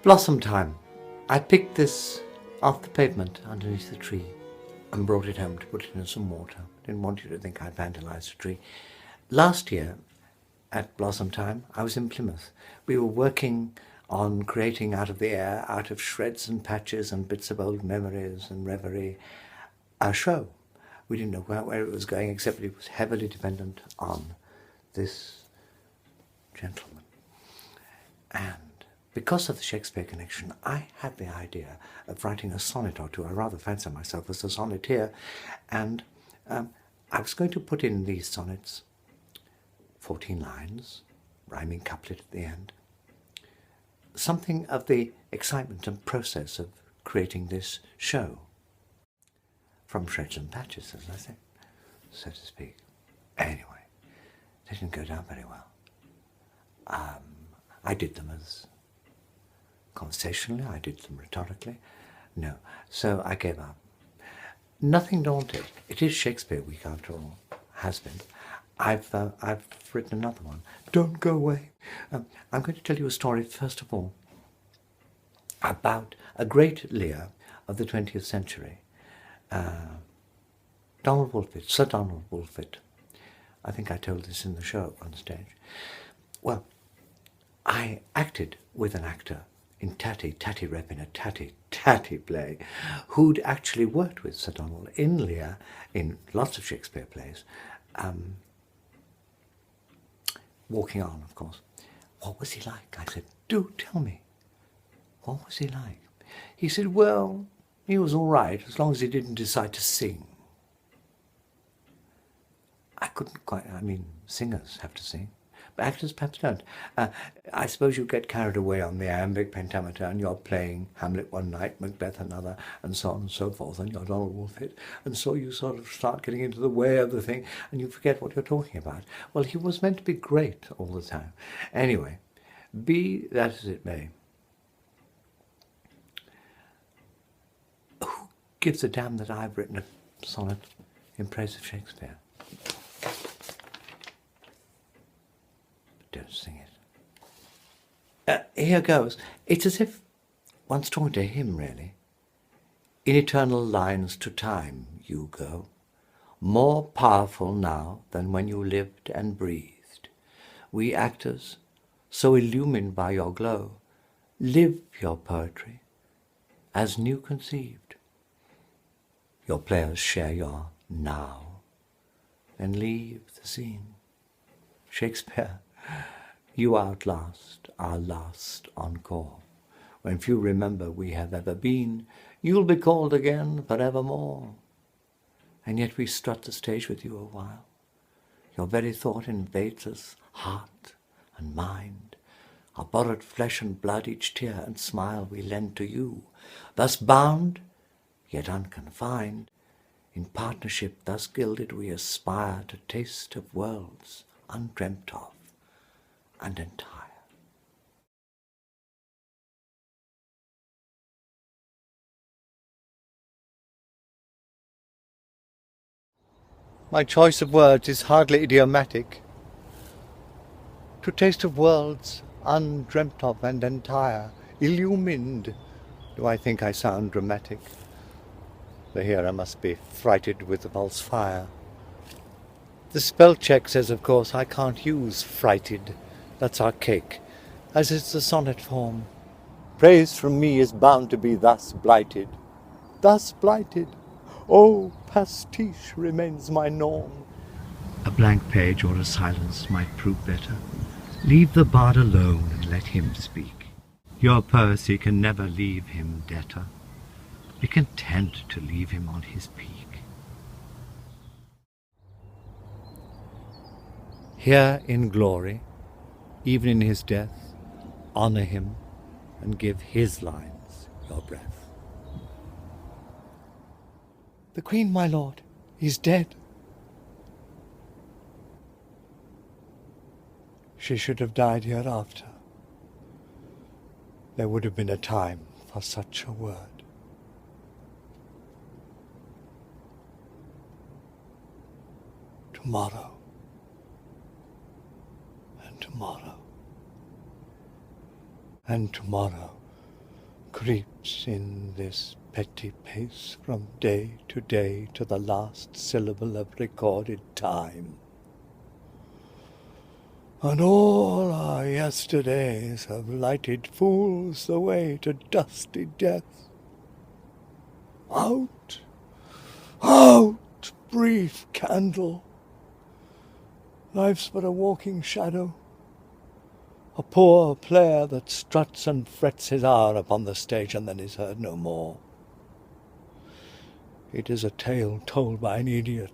Blossom time. I picked this off the pavement underneath the tree and brought it home to put it in some water. Didn't want you to think I vandalised a tree. Last year, at Blossom time, I was in Plymouth. We were working on creating out of the air, out of shreds and patches and bits of old memories and reverie, a show. We didn't know where it was going, except that it was heavily dependent on this gentleman. And because of the Shakespeare connection, I had the idea of writing a sonnet or two. I rather fancy myself as a sonneteer. And I was going to put in these sonnets 14 lines, rhyming couplet at the end. Something of the excitement and process of creating this show. From shreds and patches, as I say, so to speak. Anyway, they didn't go down very well. I did them as conversationally, I did them rhetorically. No, so I gave up. Nothing daunted. It is Shakespeare Week after all, has been. I've written another one. Don't go away. I'm going to tell you a story, first of all, about a great Lear of the 20th century. Donald Woolfit, Sir Donald Woolfit. I think I told this in the show at one stage. Well, I acted with an actor in Tatty Rep in a Tatty play, who'd actually worked with Sir Donald in Lear, in lots of Shakespeare plays, walking on, of course. What was he like? I said, do tell me. What was he like? He said, well, he was all right, as long as he didn't decide to sing. I couldn't quite, singers have to sing, but actors perhaps don't. I suppose you get carried away on the iambic pentameter and you're playing Hamlet one night, Macbeth another, and so on and so forth, and you're Donald Woolfit, and so you sort of start getting into the way of the thing, and you forget what you're talking about. Well, he was meant to be great all the time. Anyway, be that as it may, who gives a damn that I've written a sonnet in praise of Shakespeare? Don't sing it. Here goes. It's as if one's talking to him, really. In eternal lines to time you go, more powerful now than when you lived and breathed. We actors, so illumined by your glow, live your poetry as new conceived. Your players share your now, and leave the scene. Shakespeare, you outlast our last encore. When few remember we have ever been, you'll be called again forevermore. And yet we strut the stage with you a while. Your very thought invades us, heart and mind. Our borrowed flesh and blood, each tear and smile we lend to you. Thus bound, yet unconfined, in partnership thus gilded we aspire to taste of worlds undreamt of and entire. My choice of words is hardly idiomatic. To taste of worlds undreamt of and entire, illumined, do I think I sound dramatic? The hearer must be frighted with the false fire. The spell check says, of course, I can't use frighted. That's archaic, as is the sonnet form. Praise from me is bound to be thus blighted. Thus blighted. Oh, pastiche remains my norm. A blank page or a silence might prove better. Leave the bard alone and let him speak. Your poesy can never leave him debtor. Be content to leave him on his peak. Here in glory, even in his death, honour him and give his lines your breath. The Queen, my lord, is dead. She should have died hereafter. There would have been a time for such a word. Tomorrow, and tomorrow, and tomorrow, creeps in this petty pace from day to the last syllable of recorded time. And all our yesterdays have lighted fools the way to dusty death. Out, out, brief candle. Life's but a walking shadow, a poor player that struts and frets his hour upon the stage and then is heard no more. It is a tale told by an idiot,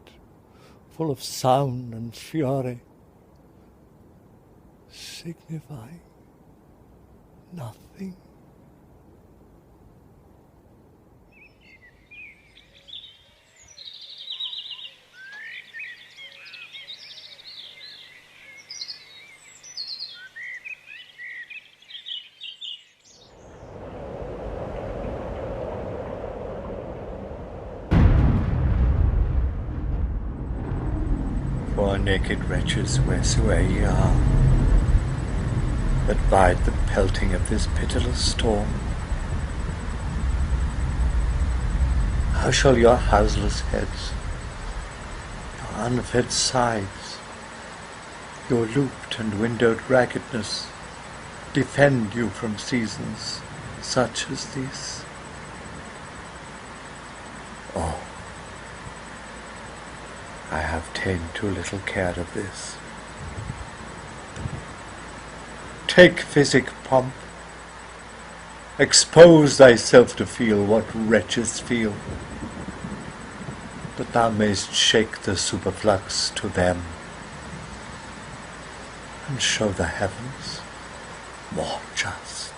full of sound and fury, signifying nothing. Poor naked wretches, wheresoe'er ye are, that bide the pelting of this pitiless storm, how shall your houseless heads, your unfed sides, your looped and windowed raggedness defend you from seasons such as these? Oh, I have ta'en too little care of this. Take physic, pomp. Expose thyself to feel what wretches feel, that thou mayst shake the superflux to them, and show the heavens more just.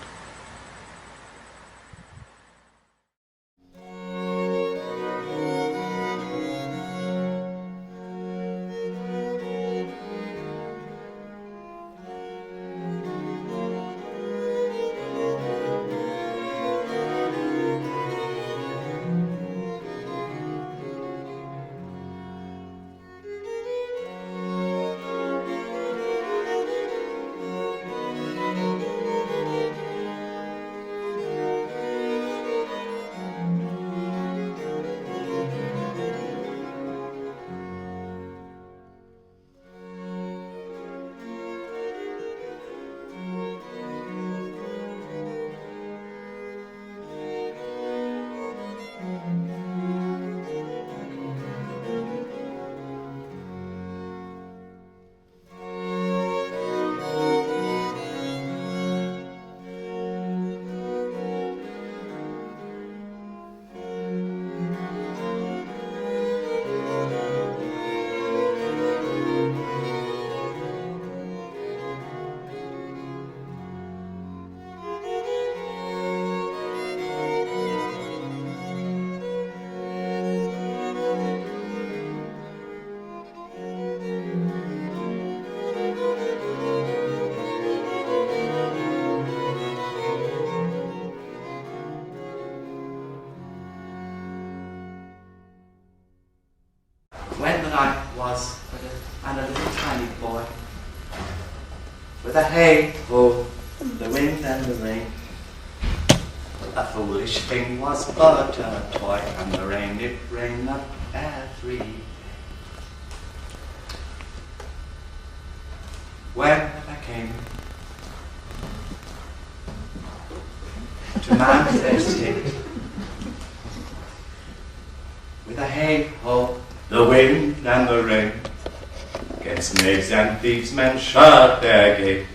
When the night was and a little tiny boy, with a hey-ho, the wind and the rain, a foolish thing was but a toy, and the rain it rained up every day. When I came to man's estate, with a hey-ho, the wind and the rain, against knaves and thieves men shut their gate,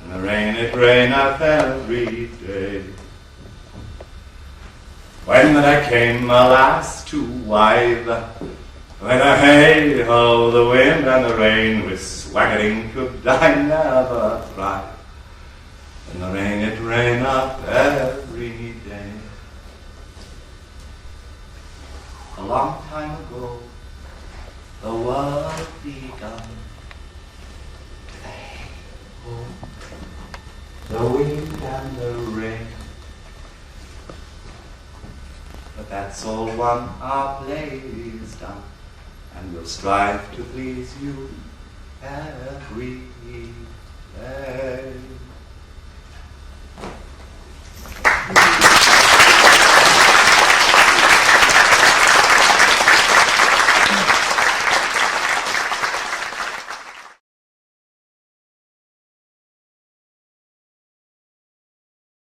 and the rain it raineth every day. When I came, alas, to wive, with a hey-ho, the wind and the rain, with swaggering could I never thrive, and the rain it raineth every day. A long time ago, the world begun, with the hey-ho, the wind and the rain. But that's all one, our play is done, and we'll strive to please you every day.